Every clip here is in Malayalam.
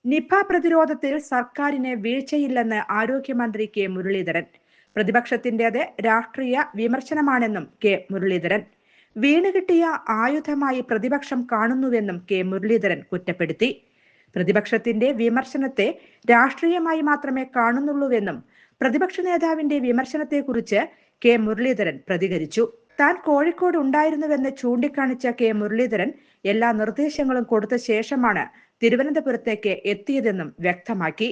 നിപ പ്രതിരോധത്തിൽ സർക്കാരിന് വീഴ്ചയില്ലെന്ന് ആരോഗ്യമന്ത്രി കെ മുരളീധരൻ. പ്രതിപക്ഷത്തിന്റേത് രാഷ്ട്രീയ വിമർശനമാണെന്നും കെ മുരളീധരൻ. വീണുകിട്ടിയ ആയുധമായി പ്രതിപക്ഷം കാണുന്നുവെന്നും കെ മുരളീധരൻ കുറ്റപ്പെടുത്തി. പ്രതിപക്ഷത്തിന്റെ വിമർശനത്തെ രാഷ്ട്രീയമായി മാത്രമേ കാണുന്നുള്ളൂവെന്നും പ്രതിപക്ഷ നേതാവിന്റെ വിമർശനത്തെക്കുറിച്ച് കെ മുരളീധരൻ പ്രതികരിച്ചു. താൻ കോഴിക്കോട് ഉണ്ടായിരുന്നുവെന്ന് ചൂണ്ടിക്കാണിച്ച കെ മുരളീധരൻ എല്ലാ നിർദ്ദേശങ്ങളും കൊടുത്ത ശേഷമാണ് തിരുവനന്തപുരത്തേക്ക് എത്തിയതെന്നും വ്യക്തമാക്കി.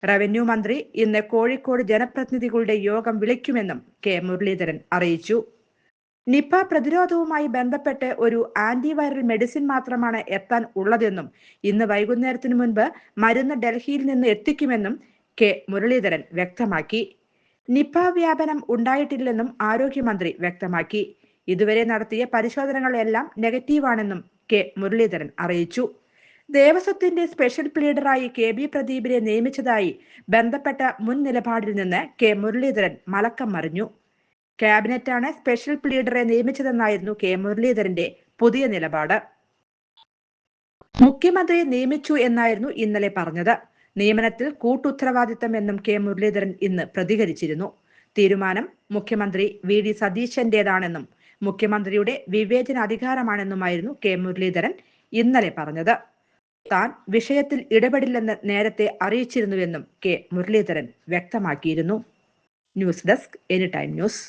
റവന്യൂ മന്ത്രി ഇന്ന് കോഴിക്കോട് ജനപ്രതിനിധികളുടെ യോഗം വിളിക്കുമെന്നും കെ മുരളീധരൻ അറിയിച്ചു. നിപ പ്രതിരോധവുമായി ബന്ധപ്പെട്ട് ഒരു ആന്റിവൈറൽ മെഡിസിൻ മാത്രമാണ് എത്താൻ ഉള്ളതെന്നും ഇന്ന് വൈകുന്നേരത്തിനു മുൻപ് മരുന്ന് ഡൽഹിയിൽ നിന്ന് എത്തിക്കുമെന്നും കെ മുരളീധരൻ വ്യക്തമാക്കി. നിപ വ്യാപനം ഉണ്ടായിട്ടില്ലെന്നും ആരോഗ്യമന്ത്രി വ്യക്തമാക്കി. ഇതുവരെ നടത്തിയ പരിശോധനകളെല്ലാം നെഗറ്റീവാണെന്നും കെ മുരളീധരൻ അറിയിച്ചു. ദേവസ്വത്തിന്റെ സ്പെഷ്യൽ പ്ലീഡറായി കെ ബി പ്രദീപിനെ നിയമിച്ചതായി ബന്ധപ്പെട്ട മുൻ നിലപാടിൽ നിന്ന് കെ മുരളീധരൻ മലക്കം മറിഞ്ഞു. ക്യാബിനറ്റാണ് സ്പെഷ്യൽ പ്ലീഡറെ നിയമിച്ചതെന്നായിരുന്നു കെ മുരളീധരന്റെ പുതിയ നിലപാട്. മുഖ്യമന്ത്രിയെ നിയമിച്ചു എന്നായിരുന്നു ഇന്നലെ പറഞ്ഞത്. നിയമനത്തിൽ കൂട്ടുത്തരവാദിത്തം എന്നും കെ മുരളീധരൻ ഇന്ന് പ്രതികരിച്ചിരുന്നു. തീരുമാനം മുഖ്യമന്ത്രി വി ഡി സതീശന്റേതാണെന്നും മുഖ്യമന്ത്രിയുടെ വിവേചന അധികാരമാണെന്നുമായിരുന്നു കെ മുരളീധരൻ ഇന്നലെ പറഞ്ഞത്. താൻ വിഷയത്തിൽ ഇടപെടില്ലെന്ന് നേരത്തെ അറിയിച്ചിരുന്നുവെന്നും കെ മുരളീധരൻ വ്യക്തമാക്കിയിരുന്നു. News desk anytime news.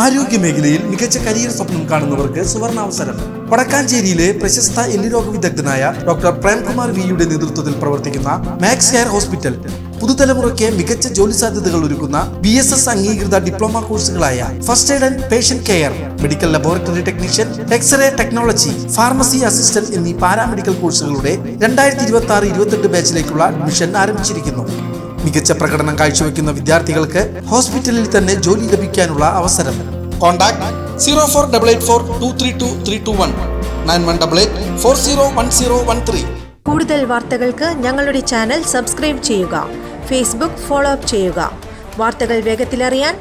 ആരോഗ്യ മേഖലയിൽ മികച്ച കരിയർ സ്വപ്നം കാണുന്നവർക്ക് സുവർണാവസരം. വടക്കാഞ്ചേരിയിലെ പ്രശസ്ത എല്ലുരോഗ വിദഗ്ധനായ ഡോക്ടർ പ്രേംകുമാർ വിയുടെ നേതൃത്വത്തിൽ പ്രവർത്തിക്കുന്ന മാക്സ് കെയർ ഹോസ്പിറ്റൽ പുതുതലമുറയ്ക്ക് മികച്ച ജോലി സാധ്യതകൾ ഒരുക്കുന്ന BSS അംഗീകൃത ഡിപ്ലോമ കോഴ്സുകളായ first aid and patient care, medical laboratory technician, X-ray technology, pharmacy assistant എന്നീ പാരാമെഡിക്കൽ കോഴ്സുകളുടെ 2026-28 ബാച്ചിലേക്കുള്ള അഡ്മിഷൻ ആരംഭിച്ചിരിക്കുന്നു. മികച്ച പ്രകടനം കാഴ്ചവെക്കുന്ന വിദ്യാർത്ഥികൾക്ക് ഹോസ്പിറ്റലിൽ തന്നെ ജോലി ലഭിക്കാനുള്ള അവസരം. കോൺടാക്ട് 0488423231 9188401013. കൂടുതൽ വാർത്തകൾക്ക് ഞങ്ങളുടെ ചാനൽ സബ്സ്ക്രൈബ് ചെയ്യുക. ഫേസ്ബുക്ക് ഫോളോ അപ്പ് ചെയ്യുക. വാർത്തകൾ വേഗത്തിലറിയാൻ